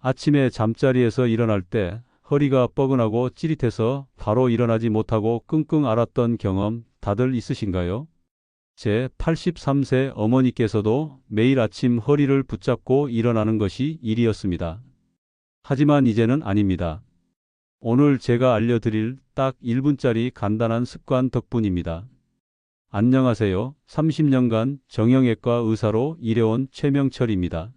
아침에 잠자리에서 일어날 때 허리가 뻐근하고 찌릿해서 바로 일어나지 못하고 끙끙 앓았던 경험 다들 있으신가요? 제 83세 어머니께서도 매일 아침 허리를 붙잡고 일어나는 것이 일이었습니다. 하지만 이제는 아닙니다. 오늘 제가 알려드릴 딱 1분짜리 간단한 습관 덕분입니다. 안녕하세요. 30년간 정형외과 의사로 일해온 최명철입니다.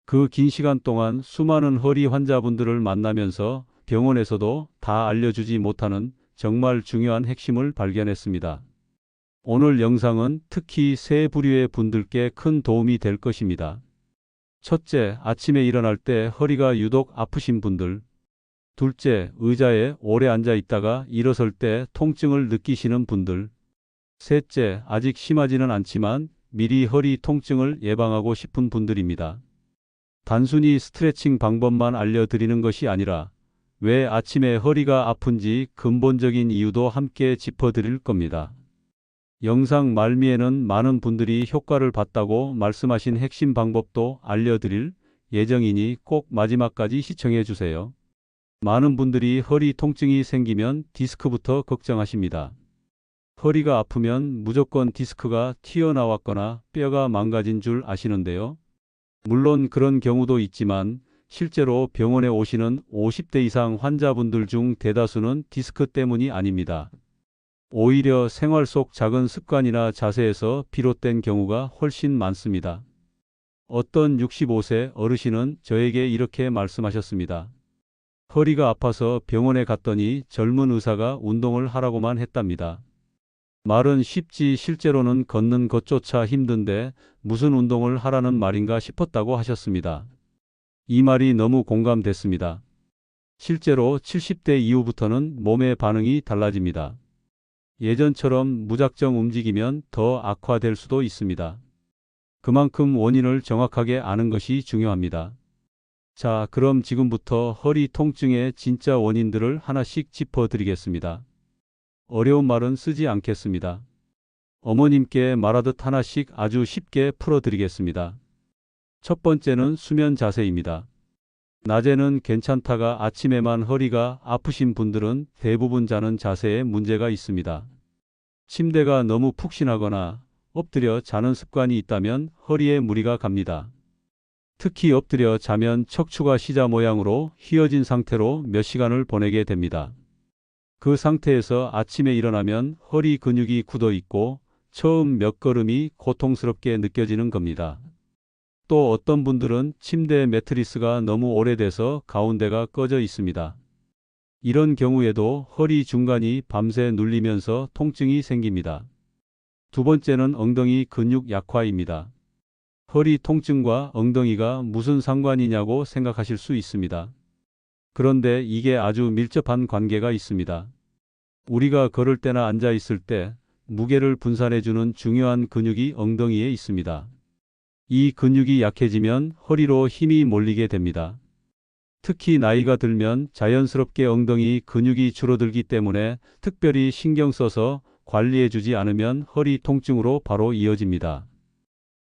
그 긴 시간 동안 수많은 허리 환자분들을 만나면서 병원에서도 다 알려주지 못하는 정말 중요한 핵심을 발견했습니다. 오늘 영상은 특히 세 부류의 분들께 큰 도움이 될 것입니다. 첫째, 아침에 일어날 때 허리가 유독 아프신 분들. 둘째, 의자에 오래 앉아 있다가 일어설 때 통증을 느끼시는 분들. 셋째, 아직 심하지는 않지만 미리 허리 통증을 예방하고 싶은 분들입니다. 단순히 스트레칭 방법만 알려드리는 것이 아니라 왜 아침에 허리가 아픈지 근본적인 이유도 함께 짚어드릴 겁니다. 영상 말미에는 많은 분들이 효과를 봤다고 말씀하신 핵심 방법도 알려드릴 예정이니 꼭 마지막까지 시청해 주세요. 많은 분들이 허리 통증이 생기면 디스크부터 걱정하십니다. 허리가 아프면 무조건 디스크가 튀어나왔거나 뼈가 망가진 줄 아시는데요. 물론 그런 경우도 있지만 실제로 병원에 오시는 50대 이상 환자분들 중 대다수는 디스크 때문이 아닙니다. 오히려 생활 속 작은 습관이나 자세에서 비롯된 경우가 훨씬 많습니다. 어떤 65세 어르신은 저에게 이렇게 말씀하셨습니다. 허리가 아파서 병원에 갔더니 젊은 의사가 운동을 하라고만 했답니다. 말은 쉽지 실제로는 걷는 것조차 힘든데 무슨 운동을 하라는 말인가 싶었다고 하셨습니다. 이 말이 너무 공감됐습니다. 실제로 70대 이후부터는 몸의 반응이 달라집니다. 예전처럼 무작정 움직이면 더 악화될 수도 있습니다. 그만큼 원인을 정확하게 아는 것이 중요합니다. 자, 그럼 지금부터 허리 통증의 진짜 원인들을 하나씩 짚어드리겠습니다. 어려운 말은 쓰지 않겠습니다. 어머님께 말하듯 하나씩 아주 쉽게 풀어드리겠습니다. 첫 번째는 수면 자세입니다. 낮에는 괜찮다가 아침에만 허리가 아프신 분들은 대부분 자는 자세에 문제가 있습니다. 침대가 너무 푹신하거나 엎드려 자는 습관이 있다면 허리에 무리가 갑니다. 특히 엎드려 자면 척추가 시자 모양으로 휘어진 상태로 몇 시간을 보내게 됩니다. 그 상태에서 아침에 일어나면 허리 근육이 굳어 있고 처음 몇 걸음이 고통스럽게 느껴지는 겁니다. 또 어떤 분들은 침대 매트리스가 너무 오래돼서 가운데가 꺼져 있습니다. 이런 경우에도 허리 중간이 밤새 눌리면서 통증이 생깁니다. 두 번째는 엉덩이 근육 약화입니다. 허리 통증과 엉덩이가 무슨 상관이냐고 생각하실 수 있습니다. 그런데 이게 아주 밀접한 관계가 있습니다. 우리가 걸을 때나 앉아 있을 때 무게를 분산해주는 중요한 근육이 엉덩이에 있습니다. 이 근육이 약해지면 허리로 힘이 몰리게 됩니다. 특히 나이가 들면 자연스럽게 엉덩이 근육이 줄어들기 때문에 특별히 신경 써서 관리해주지 않으면 허리 통증으로 바로 이어집니다.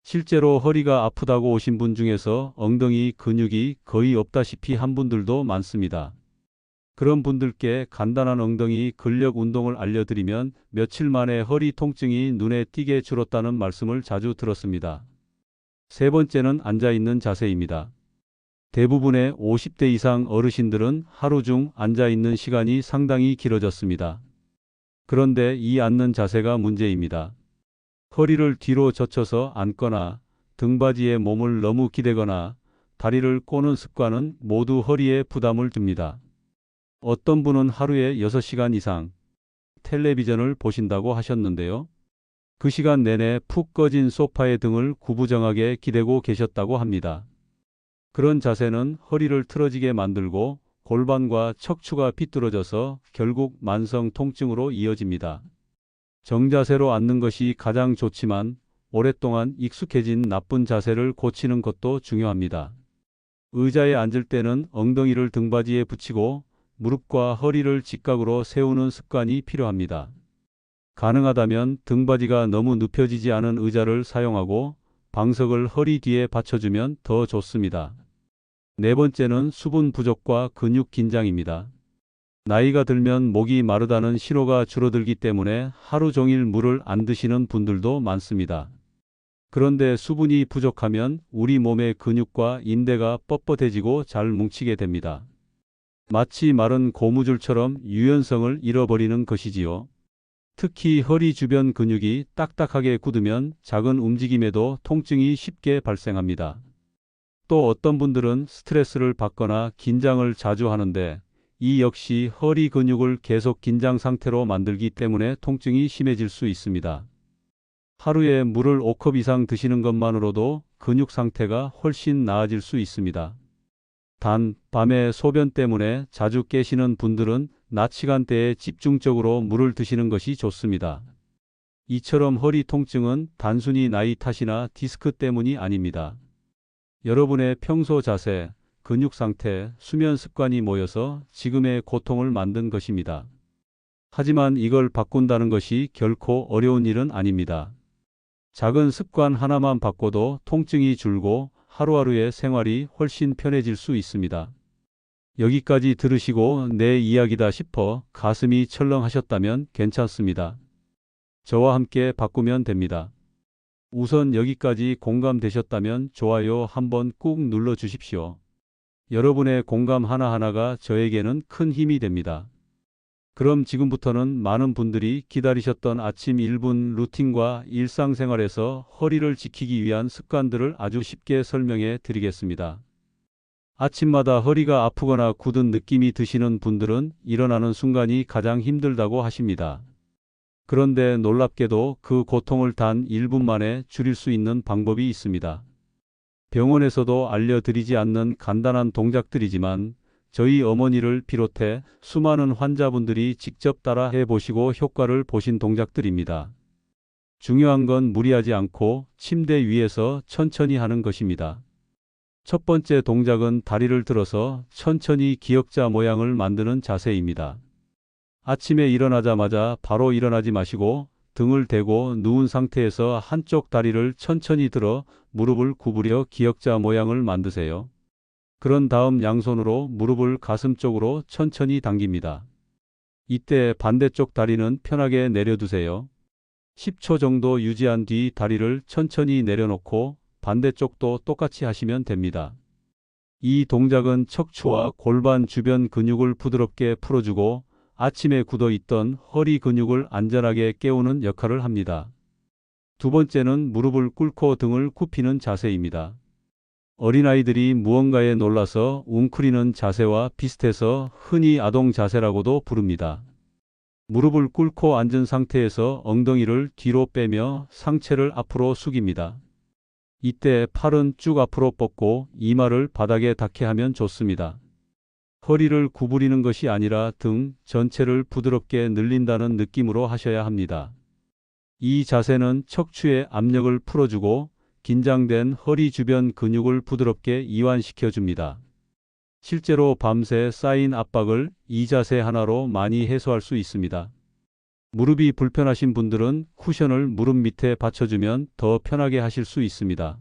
실제로 허리가 아프다고 오신 분 중에서 엉덩이 근육이 거의 없다시피 한 분들도 많습니다. 그런 분들께 간단한 엉덩이 근력 운동을 알려드리면 며칠 만에 허리 통증이 눈에 띄게 줄었다는 말씀을 자주 들었습니다. 세 번째는 앉아있는 자세입니다. 대부분의 50대 이상 어르신들은 하루 중 앉아있는 시간이 상당히 길어졌습니다. 그런데 이 앉는 자세가 문제입니다. 허리를 뒤로 젖혀서 앉거나 등받이에 몸을 너무 기대거나 다리를 꼬는 습관은 모두 허리에 부담을 줍니다. 어떤 분은 하루에 6시간 이상 텔레비전을 보신다고 하셨는데요. 그 시간 내내 푹 꺼진 소파에 등을 구부정하게 기대고 계셨다고 합니다. 그런 자세는 허리를 틀어지게 만들고 골반과 척추가 비뚤어져서 결국 만성 통증으로 이어집니다. 정자세로 앉는 것이 가장 좋지만 오랫동안 익숙해진 나쁜 자세를 고치는 것도 중요합니다. 의자에 앉을 때는 엉덩이를 등받이에 붙이고 무릎과 허리를 직각으로 세우는 습관이 필요합니다. 가능하다면 등받이가 너무 눕혀지지 않은 의자를 사용하고 방석을 허리 뒤에 받쳐주면 더 좋습니다. 네 번째는 수분 부족과 근육 긴장입니다. 나이가 들면 목이 마르다는 신호가 줄어들기 때문에 하루 종일 물을 안 드시는 분들도 많습니다. 그런데 수분이 부족하면 우리 몸의 근육과 인대가 뻣뻣해지고 잘 뭉치게 됩니다. 마치 마른 고무줄처럼 유연성을 잃어버리는 것이지요. 특히 허리 주변 근육이 딱딱하게 굳으면 작은 움직임에도 통증이 쉽게 발생합니다. 또 어떤 분들은 스트레스를 받거나 긴장을 자주 하는데 이 역시 허리 근육을 계속 긴장 상태로 만들기 때문에 통증이 심해질 수 있습니다. 하루에 물을 5컵 이상 드시는 것만으로도 근육 상태가 훨씬 나아질 수 있습니다. 단, 밤에 소변 때문에 자주 깨시는 분들은 낮 시간대에 집중적으로 물을 드시는 것이 좋습니다. 이처럼 허리 통증은 단순히 나이 탓이나 디스크 때문이 아닙니다. 여러분의 평소 자세, 근육 상태, 수면 습관이 모여서 지금의 고통을 만든 것입니다. 하지만 이걸 바꾼다는 것이 결코 어려운 일은 아닙니다. 작은 습관 하나만 바꿔도 통증이 줄고 하루하루의 생활이 훨씬 편해질 수 있습니다. 여기까지 들으시고 내 이야기다 싶어 가슴이 철렁하셨다면 괜찮습니다. 저와 함께 바꾸면 됩니다. 우선 여기까지 공감되셨다면 좋아요 한번 꾹 눌러 주십시오. 여러분의 공감 하나하나가 저에게는 큰 힘이 됩니다. 그럼 지금부터는 많은 분들이 기다리셨던 아침 1분 루틴과 일상생활에서 허리를 지키기 위한 습관들을 아주 쉽게 설명해 드리겠습니다. 아침마다 허리가 아프거나 굳은 느낌이 드시는 분들은 일어나는 순간이 가장 힘들다고 하십니다. 그런데 놀랍게도 그 고통을 단 1분 만에 줄일 수 있는 방법이 있습니다. 병원에서도 알려드리지 않는 간단한 동작들이지만 저희 어머니를 비롯해 수많은 환자분들이 직접 따라 해보시고 효과를 보신 동작들입니다. 중요한 건 무리하지 않고 침대 위에서 천천히 하는 것입니다. 첫 번째 동작은 다리를 들어서 천천히 기역자 모양을 만드는 자세입니다. 아침에 일어나자마자 바로 일어나지 마시고 등을 대고 누운 상태에서 한쪽 다리를 천천히 들어 무릎을 구부려 기역자 모양을 만드세요. 그런 다음 양손으로 무릎을 가슴 쪽으로 천천히 당깁니다. 이때 반대쪽 다리는 편하게 내려두세요. 10초 정도 유지한 뒤 다리를 천천히 내려놓고 반대쪽도 똑같이 하시면 됩니다. 이 동작은 척추와 골반 주변 근육을 부드럽게 풀어주고 아침에 굳어 있던 허리 근육을 안전하게 깨우는 역할을 합니다. 두 번째는 무릎을 꿇고 등을 굽히는 자세입니다. 어린아이들이 무언가에 놀라서 웅크리는 자세와 비슷해서 흔히 아동 자세라고도 부릅니다. 무릎을 꿇고 앉은 상태에서 엉덩이를 뒤로 빼며 상체를 앞으로 숙입니다. 이때 팔은 쭉 앞으로 뻗고 이마를 바닥에 닿게 하면 좋습니다. 허리를 구부리는 것이 아니라 등 전체를 부드럽게 늘린다는 느낌으로 하셔야 합니다. 이 자세는 척추의 압력을 풀어주고 긴장된 허리 주변 근육을 부드럽게 이완시켜 줍니다. 실제로 밤새 쌓인 압박을 이 자세 하나로 많이 해소할 수 있습니다. 무릎이 불편하신 분들은 쿠션을 무릎 밑에 받쳐주면 더 편하게 하실 수 있습니다.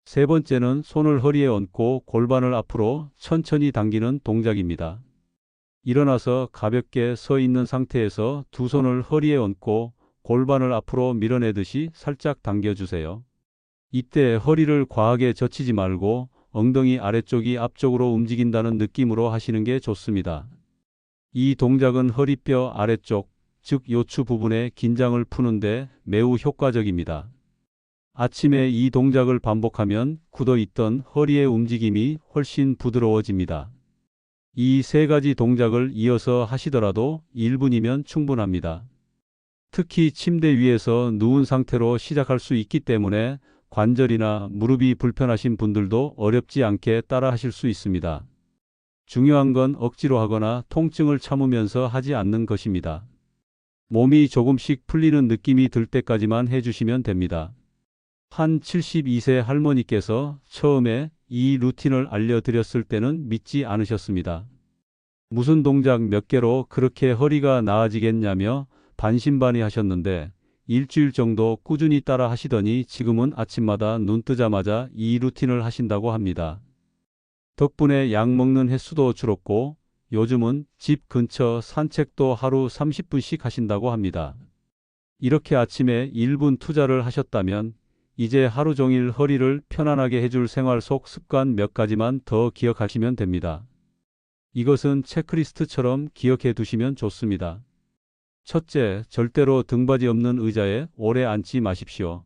세 번째는 손을 허리에 얹고 골반을 앞으로 천천히 당기는 동작입니다. 일어나서 가볍게 서 있는 상태에서 두 손을 허리에 얹고 골반을 앞으로 밀어내듯이 살짝 당겨주세요. 이때 허리를 과하게 젖히지 말고 엉덩이 아래쪽이 앞쪽으로 움직인다는 느낌으로 하시는 게 좋습니다. 이 동작은 허리뼈 아래쪽, 즉 요추 부분의 긴장을 푸는데 매우 효과적입니다. 아침에 이 동작을 반복하면 굳어있던 허리의 움직임이 훨씬 부드러워집니다. 이 세 가지 동작을 이어서 하시더라도 1분이면 충분합니다. 특히 침대 위에서 누운 상태로 시작할 수 있기 때문에 관절이나 무릎이 불편하신 분들도 어렵지 않게 따라 하실 수 있습니다. 중요한 건 억지로 하거나 통증을 참으면서 하지 않는 것입니다. 몸이 조금씩 풀리는 느낌이 들 때까지만 해주시면 됩니다. 한 72세 할머니께서 처음에 이 루틴을 알려드렸을 때는 믿지 않으셨습니다. 무슨 동작 몇 개로 그렇게 허리가 나아지겠냐며 반신반의 하셨는데 일주일 정도 꾸준히 따라 하시더니 지금은 아침마다 눈 뜨자마자 이 루틴을 하신다고 합니다. 덕분에 약 먹는 횟수도 줄었고 요즘은 집 근처 산책도 하루 30분씩 하신다고 합니다. 이렇게 아침에 1분 투자를 하셨다면 이제 하루 종일 허리를 편안하게 해줄 생활 속 습관 몇 가지만 더 기억하시면 됩니다. 이것은 체크리스트처럼 기억해 두시면 좋습니다. 첫째, 절대로 등받이 없는 의자에 오래 앉지 마십시오.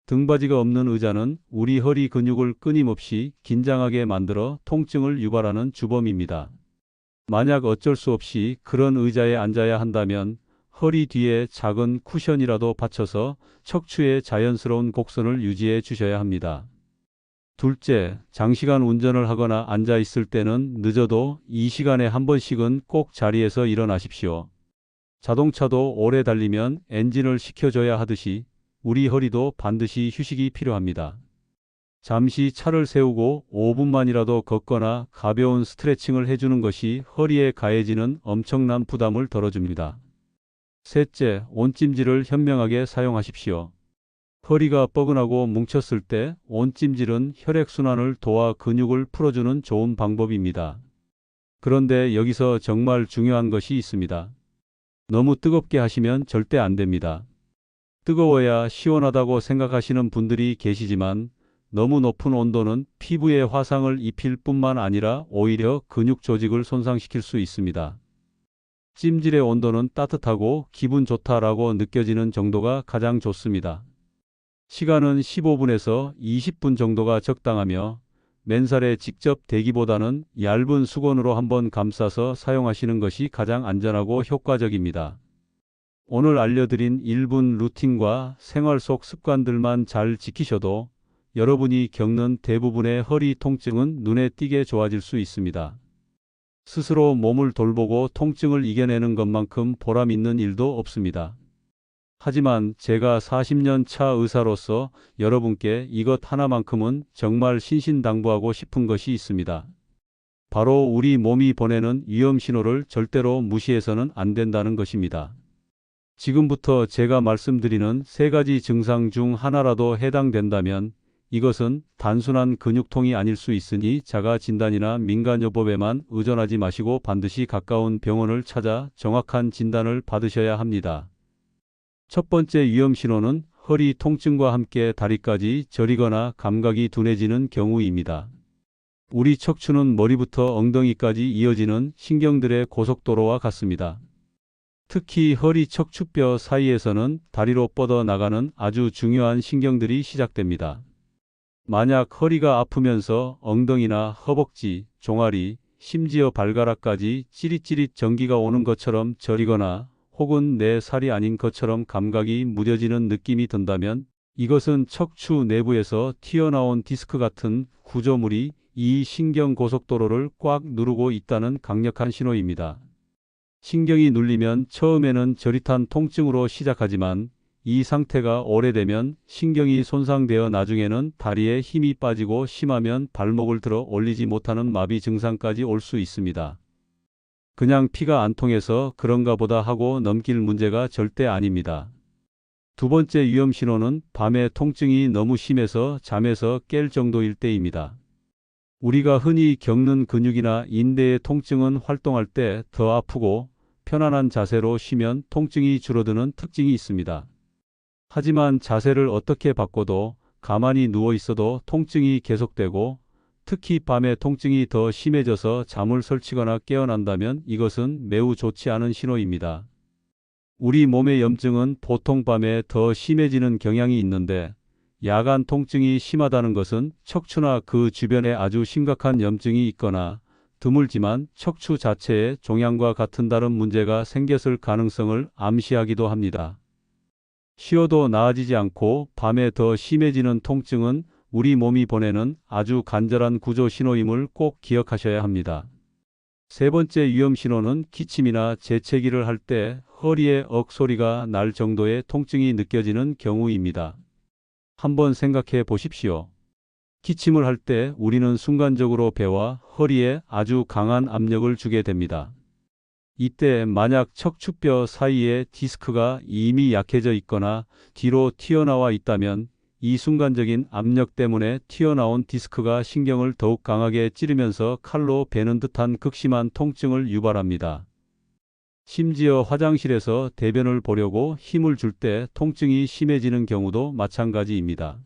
등받이가 없는 의자는 우리 허리 근육을 끊임없이 긴장하게 만들어 통증을 유발하는 주범입니다. 만약 어쩔 수 없이 그런 의자에 앉아야 한다면 허리 뒤에 작은 쿠션이라도 받쳐서 척추의 자연스러운 곡선을 유지해 주셔야 합니다. 둘째, 장시간 운전을 하거나 앉아 있을 때는 늦어도 이 시간에 한 번씩은 꼭 자리에서 일어나십시오. 자동차도 오래 달리면 엔진을 식혀줘야 하듯이 우리 허리도 반드시 휴식이 필요합니다. 잠시 차를 세우고 5분만이라도 걷거나 가벼운 스트레칭을 해주는 것이 허리에 가해지는 엄청난 부담을 덜어줍니다. 셋째, 온찜질을 현명하게 사용하십시오. 허리가 뻐근하고 뭉쳤을 때 온찜질은 혈액순환을 도와 근육을 풀어주는 좋은 방법입니다. 그런데 여기서 정말 중요한 것이 있습니다. 너무 뜨겁게 하시면 절대 안 됩니다. 뜨거워야 시원하다고 생각하시는 분들이 계시지만 너무 높은 온도는 피부에 화상을 입힐 뿐만 아니라 오히려 근육 조직을 손상시킬 수 있습니다. 찜질의 온도는 따뜻하고 기분 좋다라고 느껴지는 정도가 가장 좋습니다. 시간은 15분에서 20분 정도가 적당하며 맨살에 직접 대기보다는 얇은 수건으로 한번 감싸서 사용하시는 것이 가장 안전하고 효과적입니다. 오늘 알려드린 1분 루틴과 생활 속 습관들만 잘 지키셔도 여러분이 겪는 대부분의 허리 통증은 눈에 띄게 좋아질 수 있습니다. 스스로 몸을 돌보고 통증을 이겨내는 것만큼 보람 있는 일도 없습니다. 하지만 제가 40년 차 의사로서 여러분께 이것 하나만큼은 정말 신신당부하고 싶은 것이 있습니다. 바로 우리 몸이 보내는 위험 신호를 절대로 무시해서는 안 된다는 것입니다. 지금부터 제가 말씀드리는 세 가지 증상 중 하나라도 해당된다면 이것은 단순한 근육통이 아닐 수 있으니 자가 진단이나 민간요법에만 의존하지 마시고 반드시 가까운 병원을 찾아 정확한 진단을 받으셔야 합니다. 첫 번째 위험 신호는 허리 통증과 함께 다리까지 저리거나 감각이 둔해지는 경우입니다. 우리 척추는 머리부터 엉덩이까지 이어지는 신경들의 고속도로와 같습니다. 특히 허리 척추뼈 사이에서는 다리로 뻗어나가는 아주 중요한 신경들이 시작됩니다. 만약 허리가 아프면서 엉덩이나 허벅지, 종아리, 심지어 발가락까지 찌릿찌릿 전기가 오는 것처럼 저리거나 혹은 내 살이 아닌 것처럼 감각이 무뎌지는 느낌이 든다면 이것은 척추 내부에서 튀어나온 디스크 같은 구조물이 이 신경 고속도로를 꽉 누르고 있다는 강력한 신호입니다. 신경이 눌리면 처음에는 저릿한 통증으로 시작하지만 이 상태가 오래되면 신경이 손상되어 나중에는 다리에 힘이 빠지고 심하면 발목을 들어 올리지 못하는 마비 증상까지 올 수 있습니다. 그냥 피가 안 통해서 그런가 보다 하고 넘길 문제가 절대 아닙니다. 두 번째 위험 신호는 밤에 통증이 너무 심해서 잠에서 깰 정도일 때입니다. 우리가 흔히 겪는 근육이나 인대의 통증은 활동할 때 더 아프고 편안한 자세로 쉬면 통증이 줄어드는 특징이 있습니다. 하지만 자세를 어떻게 바꿔도 가만히 누워 있어도 통증이 계속되고 특히 밤에 통증이 더 심해져서 잠을 설치거나 깨어난다면 이것은 매우 좋지 않은 신호입니다. 우리 몸의 염증은 보통 밤에 더 심해지는 경향이 있는데 야간 통증이 심하다는 것은 척추나 그 주변에 아주 심각한 염증이 있거나 드물지만 척추 자체에 종양과 같은 다른 문제가 생겼을 가능성을 암시하기도 합니다. 쉬어도 나아지지 않고 밤에 더 심해지는 통증은 우리 몸이 보내는 아주 간절한 구조 신호임을 꼭 기억하셔야 합니다. 세 번째 위험 신호는 기침이나 재채기를 할 때 허리에 억 소리가 날 정도의 통증이 느껴지는 경우입니다. 한번 생각해 보십시오. 기침을 할 때 우리는 순간적으로 배와 허리에 아주 강한 압력을 주게 됩니다. 이때 만약 척추뼈 사이에 디스크가 이미 약해져 있거나 뒤로 튀어나와 있다면 이 순간적인 압력 때문에 튀어나온 디스크가 신경을 더욱 강하게 찌르면서 칼로 베는 듯한 극심한 통증을 유발합니다. 심지어 화장실에서 대변을 보려고 힘을 줄 때 통증이 심해지는 경우도 마찬가지입니다.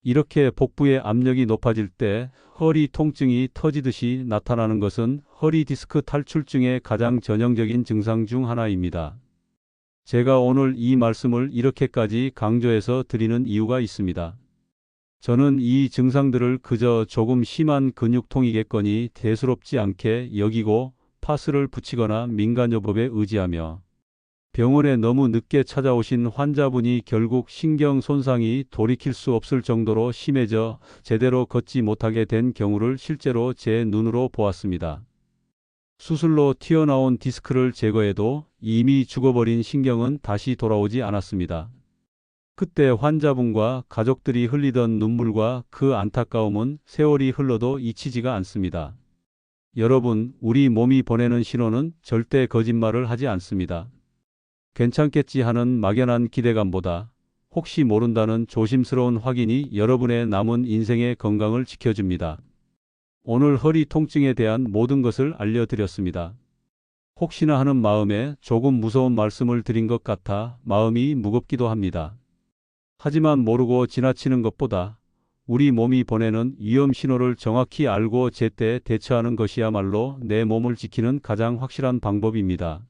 이렇게 복부의 압력이 높아질 때 허리 통증이 터지듯이 나타나는 것은 허리 디스크 탈출증의 가장 전형적인 증상 중 하나입니다. 제가 오늘 이 말씀을 이렇게까지 강조해서 드리는 이유가 있습니다. 저는 이 증상들을 그저 조금 심한 근육통이겠거니 대수롭지 않게 여기고 파스를 붙이거나 민간요법에 의지하며 병원에 너무 늦게 찾아오신 환자분이 결국 신경 손상이 돌이킬 수 없을 정도로 심해져 제대로 걷지 못하게 된 경우를 실제로 제 눈으로 보았습니다. 수술로 튀어나온 디스크를 제거해도 이미 죽어버린 신경은 다시 돌아오지 않았습니다. 그때 환자분과 가족들이 흘리던 눈물과 그 안타까움은 세월이 흘러도 잊히지가 않습니다. 여러분, 우리 몸이 보내는 신호는 절대 거짓말을 하지 않습니다. 괜찮겠지 하는 막연한 기대감보다 혹시 모른다는 조심스러운 확인이 여러분의 남은 인생의 건강을 지켜줍니다. 오늘 허리 통증에 대한 모든 것을 알려드렸습니다. 혹시나 하는 마음에 조금 무서운 말씀을 드린 것 같아 마음이 무겁기도 합니다. 하지만 모르고 지나치는 것보다 우리 몸이 보내는 위험 신호를 정확히 알고 제때 대처하는 것이야말로 내 몸을 지키는 가장 확실한 방법입니다.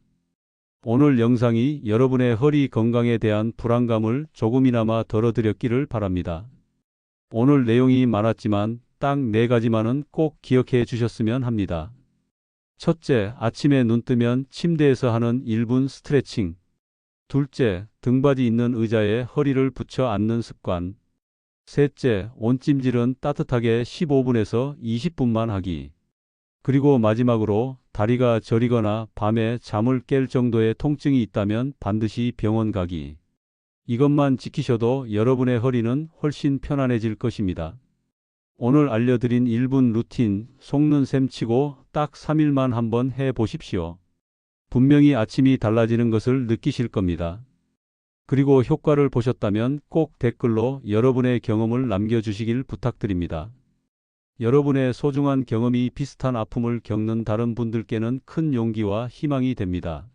오늘 영상이 여러분의 허리 건강에 대한 불안감을 조금이나마 덜어드렸기를 바랍니다. 오늘 내용이 많았지만 딱 4가지만은 꼭 기억해 주셨으면 합니다. 첫째, 아침에 눈 뜨면 침대에서 하는 1분 스트레칭. 둘째, 등받이 있는 의자에 허리를 붙여 앉는 습관. 셋째, 온찜질은 따뜻하게 15분에서 20분만 하기. 그리고 마지막으로 다리가 저리거나 밤에 잠을 깰 정도의 통증이 있다면 반드시 병원 가기. 이것만 지키셔도 여러분의 허리는 훨씬 편안해질 것입니다. 오늘 알려드린 1분 루틴 속는 셈 치고 딱 3일만 한번 해보십시오. 분명히 아침이 달라지는 것을 느끼실 겁니다. 그리고 효과를 보셨다면 꼭 댓글로 여러분의 경험을 남겨주시길 부탁드립니다. 여러분의 소중한 경험이 비슷한 아픔을 겪는 다른 분들께는 큰 용기와 희망이 됩니다.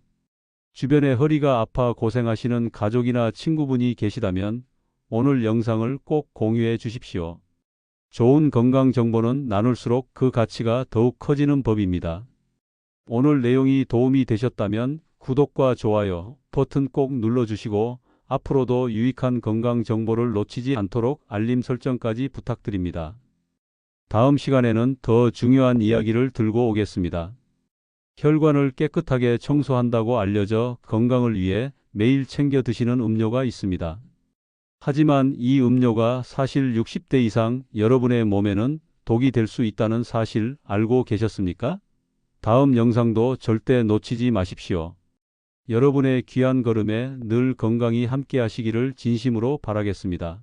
주변에 허리가 아파 고생하시는 가족이나 친구분이 계시다면 오늘 영상을 꼭 공유해 주십시오. 좋은 건강 정보는 나눌수록 그 가치가 더욱 커지는 법입니다. 오늘 내용이 도움이 되셨다면 구독과 좋아요 버튼 꼭 눌러주시고 앞으로도 유익한 건강 정보를 놓치지 않도록 알림 설정까지 부탁드립니다. 다음 시간에는 더 중요한 이야기를 들고 오겠습니다. 혈관을 깨끗하게 청소한다고 알려져 건강을 위해 매일 챙겨 드시는 음료가 있습니다. 하지만 이 음료가 사실 60대 이상 여러분의 몸에는 독이 될 수 있다는 사실 알고 계셨습니까? 다음 영상도 절대 놓치지 마십시오. 여러분의 귀한 걸음에 늘 건강히 함께 하시기를 진심으로 바라겠습니다.